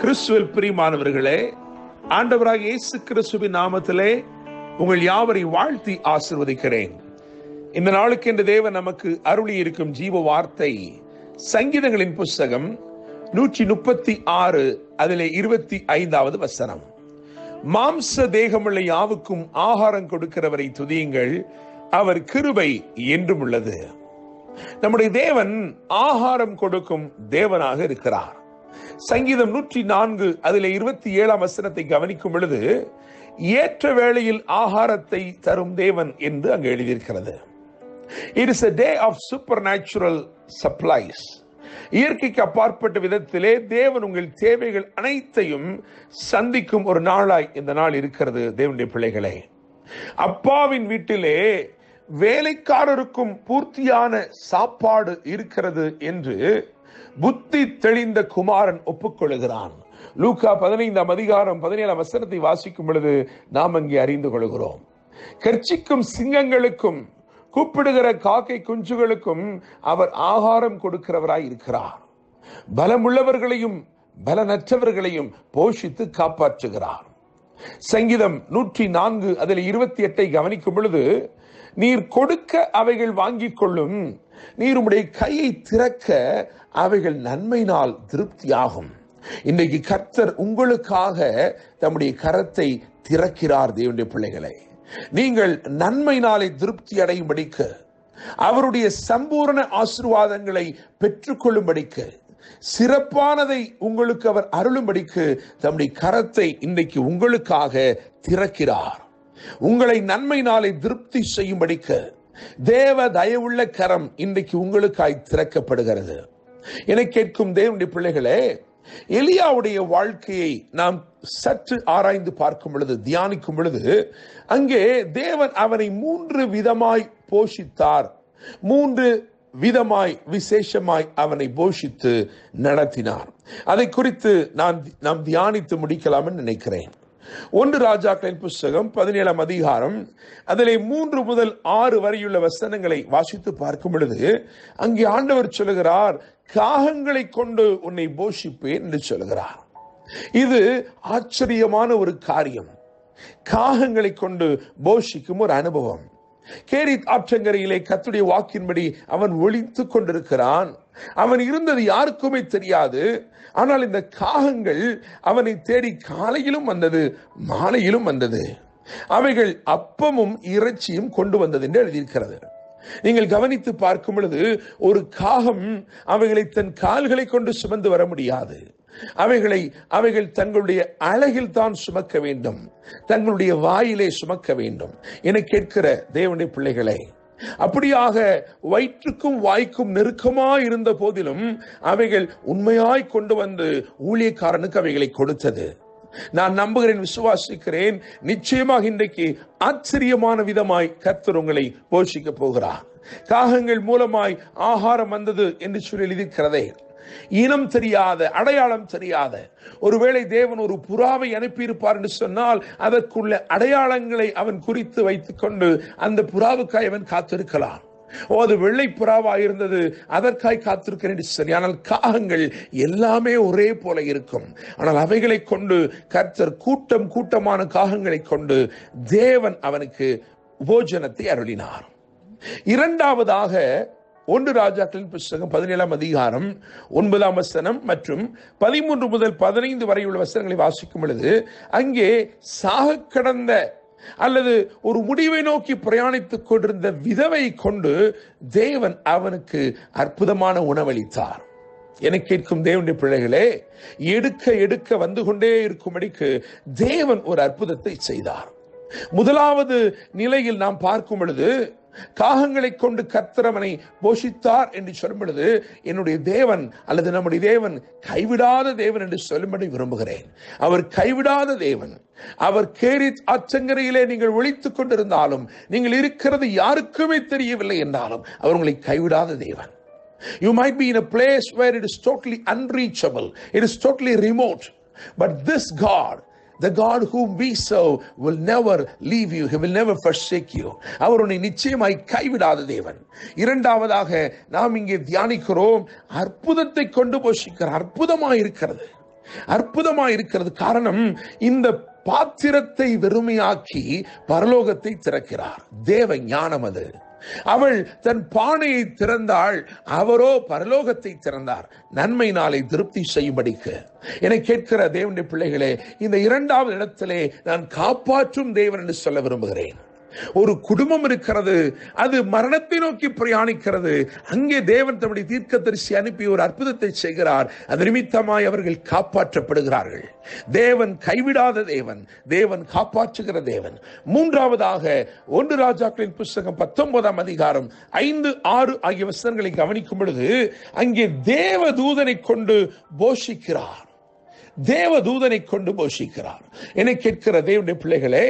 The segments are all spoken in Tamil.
கிறிஸ்துவில் பிரியமானவர்களே, ஆண்டவராக இயேசு கிறிஸ்துவின் நாமத்திலே உங்கள் யாவரை வாழ்த்தி ஆசீர்வதிக்கிறேன். இந்த நாளுக்கு என்று தேவன் நமக்கு அருளி இருக்கும் ஜீவ வார்த்தை சங்கீதங்களின் புஸ்தகம் 136 அதிலே 25வது வசனம். மாம்ச தேகமுள்ள யாவுக்கும் ஆகாரம் கொடுக்கிறவரை துதியுங்கள், அவர் கிருபை என்றும் உள்ளது. நம்முடைய தேவன் ஆகாரம் கொடுக்கும் தேவனாக இருக்கிறார். சங்கீதம் 104 அதிலே 27ஆம் வசனத்தை கவனிக்கும் பொழுது ஏற்ற வேளையில் ஆகாரத்தை தரும் தேவன் என்று அங்கு எழுதியிருக்கிறது. It is a day of supernatural supplies. இயற்கைக்கு அப்பாற்பட்ட விதத்திலே தேவன் உங்கள் தேவைகள் அனைத்தையும் சந்திக்கும் ஒரு நாளாய் இந்த நாள் இருக்கிறது. தேவனுடைய பிள்ளைகளே, அப்பாவின் வீட்டிலே வேலைக்காரருக்கும் பூர்த்தியான சாப்பாடு இருக்கிறது என்று புத்தி தெளிந்த குமாரன் ஒப்புக்கொள்கிறான். லூக்கா 15ஆம் அதிகாரம் 17ஆம் வசனத்தை வாசிக்கும் பொழுது நாம் அங்கே அறிந்து கொள்கிறோம். கர்ச்சிக்கும் சிங்கங்களுக்கும் கூப்பிடுகிற காக்கை குஞ்சுகளுக்கும் அவர் ஆகாரம் கொடுக்கிறவராய் இருக்கிறார். பலமுள்ளவர்களையும் பலனற்றவர்களையும் போஷித்து காப்பாற்றுகிறார். சங்கீதம் 104 அதில் 28 கவனிக்கும் பொழுது, நீர் கொடுக்க அவைகள் வாங்கிக் கொள்ளும், நீர் உம்முடைய கையை திறக்க அவைகள் நன்மையினால் திருப்தியாகும். இன்றைக்கு கர்த்தர் உங்களுக்காக தம்முடைய கரத்தை திறக்கிறார். தேவனுடைய பிள்ளைகளை, நீங்கள் நன்மையினாலே திருப்தி அடையும்படிக்கு, அவருடைய சம்பூர்ண ஆசீர்வாதங்களை பெற்றுக்கொள்ளும்படிக்கு, சிறப்பானதை உங்களுக்கு அவர் அருளும்படிக்கு தம்முடைய கரத்தை இன்றைக்கு உங்களுக்காக திறக்கிறார். உங்களை நன்மையினாலே திருப்தி செய்யும்படிக்கு தேவ தயவுள்ள கரம் இன்றைக்கு உங்களுக்காய் திறக்கப்படுகிறது. என கேட்கும் தேவனுடைய பிள்ளைகளே, எலியாவுடைய வாழ்க்கையை நாம் சற்று ஆராய்ந்து பார்க்கும் பொழுது, தியானிக்கும் பொழுது, அங்கே தேவன் அவனை 3 விதமாய் போஷித்தார். 3 விதமாய் விசேஷமாய் அவனை போஷித்து நடத்தினார். அதை குறித்து நாம் தியானித்து முடிக்கலாம் என்று நினைக்கிறேன். 1 ராஜாக்களின் புஸ்தகம் 17ஆம் அதிகாரம் அதிலே 3 முதல் 6 வரையுள்ள வசனங்களை வாசித்து பார்க்கும் பொழுது, அங்கே ஆண்டவர் சொல்லுகிறார், காகங்களை கொண்டு உன்னை போஷிப்பேன் என்று சொல்லுகிறார். இது ஆச்சரியமான ஒரு காரியம். காகங்களை கொண்டு போஷிக்கும் ஒரு அனுபவம். கேரித் ஆற்றங்கரையிலே கர்த்தருடைய வாக்கின்படி அவன் ஒளித்துக் கொண்டிருக்கிறான். அவன் இருந்தது யாருக்குமே தெரியாது. ஆனால் இந்த காகங்கள் அவனை தேடி காலையிலும் வந்தது, மாலையிலும் வந்தது. அவைகள் அப்பமும் இறைச்சியும் கொண்டு வந்தது என்று எழுதியிருக்கிறது. நீங்கள் கவனித்து பார்க்கும் பொழுது, ஒரு காகம் அவைகளை தன் கால்களை கொண்டு சுமந்து வர முடியாது. அவைகள் தங்களுடைய அழகில் தான் சுமக்க வேண்டும், தங்களுடைய வாயிலே சுமக்க வேண்டும் என கேட்கிற தேவனுடைய பிள்ளைகளே, அப்படியாக வயிற்றுக்கும் வாய்க்கும் நெருக்கமாய் இருந்த போதிலும் அவைகள் உண்மையாய் கொண்டு வந்து ஊழியக்காரனுக்கு அவைகளை கொடுத்தது. நான் நம்புகிறேன், விசுவாசிக்கிறேன், நிச்சயமாக இன்றைக்கு ஆச்சரியமான விதமாய் கர்த்தர் உங்களை போஷிக்க போகிறார். காகங்கள் மூலமாய் ஆகாரம் வந்தது என்று சொல்லி எழுதியிருக்கிறதே. இனம் தெரியாத, அடையாளம் தெரியாத, ஒருவேளை தேவன் ஒரு புறாவை அனுப்பியிருப்பார் என்று சொன்னால் அதற்குள்ள அடையாளங்களை அவன் குறித்து வைத்துக் கொண்டு அந்த புறாவுக்காய் அவன் காத்திருக்கலாம். அது வெள்ளை புறாவா இருந்தது, அதற்காய் காத்திருக்கிறேன் சரி. ஆனால் காகங்கள் எல்லாமே ஒரே போல இருக்கும். ஆனால் அவைகளை கொண்டு கர்த்தர் கூட்டமான காகங்களை கொண்டு தேவன் அவனுக்கு போஜனத்தை அருளினார். இரண்டாவதாக 1 ராஜாக்களின் புஸ்தகம் 17ஆம் அதிகாரம் 9ஆம் வசனம் மற்றும் 13 முதல் 15 வரையுள்ள வசனங்களை வாசிக்கும் பொழுது, அங்கே சாக கடந்த அல்லது ஒரு முடிவை நோக்கி பிரயாணித்துக் கொண்டிருந்த விதவை கொண்டு தேவன் அவனுக்கு அற்புதமான உணவளித்தார். என கேட்கும் தேவனுடைய பிள்ளைகளே, எடுக்க வந்து கொண்டே இருக்கும்படிக்கு தேவன் ஒரு அற்புதத்தை செய்தார். முதலாவது நிலையில் நாம் பார்க்கும் பொழுது, காகங்களை கொண்டு கர்த்தர் அவனை போஷித்தார் என்று சொல்லும் பொழுது, என்னுடைய தேவன் அல்லது நம்முடைய தேவன் கைவிடாத தேவன் என்று சொல்லும்படி விரும்புகிறேன். அவர் கைவிடாத தேவன். அவர் கேரித் ஆற்றங்கரையிலே நீங்கள் ஒளித்துக் கொண்டிருந்தாலும், நீங்கள் இருக்கிறது யாருக்குமே தெரியவில்லை என்றாலும், அவர் உங்களை கைவிடாத தேவன். You might be in a place where it is totally unreachable, it is totally remote, but this God, the God whom we serve, will never leave you, he will never forsake you. அவர் உன்னை நிச்சயமாய் கைவிடாத தேவன். இரண்டாவதாக நாம் இங்கே தியானிக்கிறோம், அற்புதத்தை கொண்டு போஷிக்கிறார். அற்புதமாய் இருக்கிறது. அற்புதமாய் இருக்கிறது. காரணம், இந்த பாத்திரத்தை வெறுமையாக்கி பரலோகத்தை திறக்கிறார். தேவ ஞானம் அது. அவள் தன் பானையை திறந்தாள், அவரோ பரலோகத்தை திறந்தார், நன்மை நாளை திருப்தி செய்யும்படிக்கு. என்னை கேட்கிற தேவனுடைய பிள்ளைகளே, இந்த இரண்டாவது இடத்திலே நான் காப்பாற்றும் தேவன் என்று சொல்ல விரும்புகிறேன். ஒரு குடும்பம் இருக்கிறது, அது மரணத்தை நோக்கி பிரயாணிக்கிறது. அங்கே தேவன் தம்முடைய தீர்க்கதரிசி அனுப்பி ஒரு அற்புதத்தை செய்கிறார். அது நிமித்தமாய் அவர்கள் காப்பாற்றப்படுகிறார்கள். தேவன் கைவிடாத தேவன், தேவன் காப்பாற்றுகிற தேவன். மூன்றாவதாக 1 ராஜாக்களின் புஸ்தகம் 19ஆம் அதிகாரம் 5, 6 ஆகிய வசனங்களை கவனிக்கும் பொழுது அங்கே தேவ தூதனை கொண்டு போஷிக்கிறார். தேவதூதனை கொண்டு போஷிக்கிறார். என்னை கேட்கிற தேவனுடைய பிள்ளைகளே,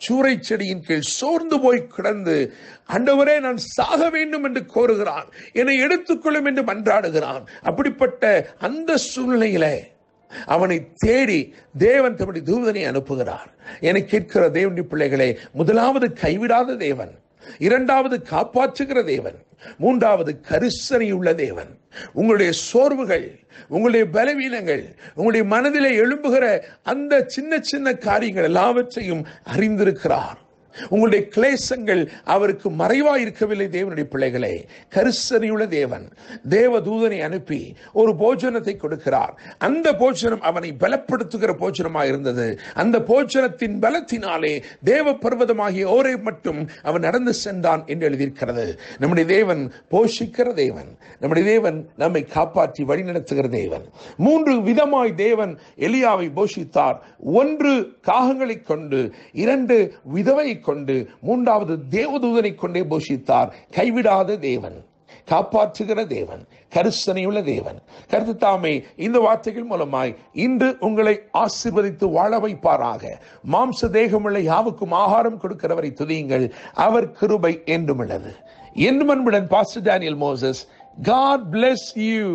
சூறை செடியின் கீழ் சோர்ந்து போய் கிடந்து, ஆண்டவரே நான் சாக வேண்டும் என்று கோருகிறான், என்னை எடுத்துக்கொள்ளும் என்று மன்றாடுகிறான். அப்படிப்பட்ட அந்த சூழ்நிலையிலே அவனை தேடி தேவன் தம்முடைய தூதனை அனுப்புகிறார். என்னை கேட்கிற தேவனுடைய பிள்ளைகளே, முதலாவது கைவிடாத தேவன், இரண்டாவது காப்பாற்றுகிற தேவன், மூன்றாவது கரிசனை உள்ள தேவன். உங்களுடைய சோர்வுகள், உங்களுடைய பலவீனங்கள், உங்களுடைய மனதிலே எழும்புகிற அந்த சின்ன சின்ன காரியங்கள் எல்லாவற்றையும் அறிந்திருக்கிறார். உங்களுடைய கிளேசங்கள் அவருக்கு மறைவாய் இருக்கவில்லை. தேவனுடைய பிள்ளைகளே, கரிசனையுள்ள தேவன் தேவதூதனை அனுப்பி ஒரு போஜனத்தை கொடுக்கிறார். அந்த போஜனம் அவனை பலப்படுத்துகிற போஜனமாக இருந்தது. அந்த போஜனத்தின் பலத்தினாலே தேவ பர்வதமாகிய ஓரே மட்டும் அவன் நடந்து சென்றான் என்று எழுதியிருக்கிறது. நம்முடைய தேவன் போஷிக்கிற தேவன், நம்முடைய தேவன் நம்மை காப்பாற்றி வழிநடத்துகிற தேவன். 3 விதமாய் தேவன் எலியாவை போஷித்தார். 1 காகங்களை கொண்டு, 2 விதவை கொண்டு, 3வது தேவதூதனை கொண்டே போஷித்தார். கைவிடாத தேவன், காப்பாற்றுகிற தேவன், கரிசனையுள்ள தேவன். கர்த்தர் தாமே இந்த வார்த்தைகள் மூலமாய் இன்று உங்களை ஆசீர்வதித்து வாழ வைப்பாராக. மாம்ச தேகமுள்ள யாவுக்கும் ஆகாரம் கொடுக்கிறவரை துதியுங்கள், அவர் கிருபை என்றும் உள்ளது. என்று அன்புடன் pastor Daniel Moses. God bless you.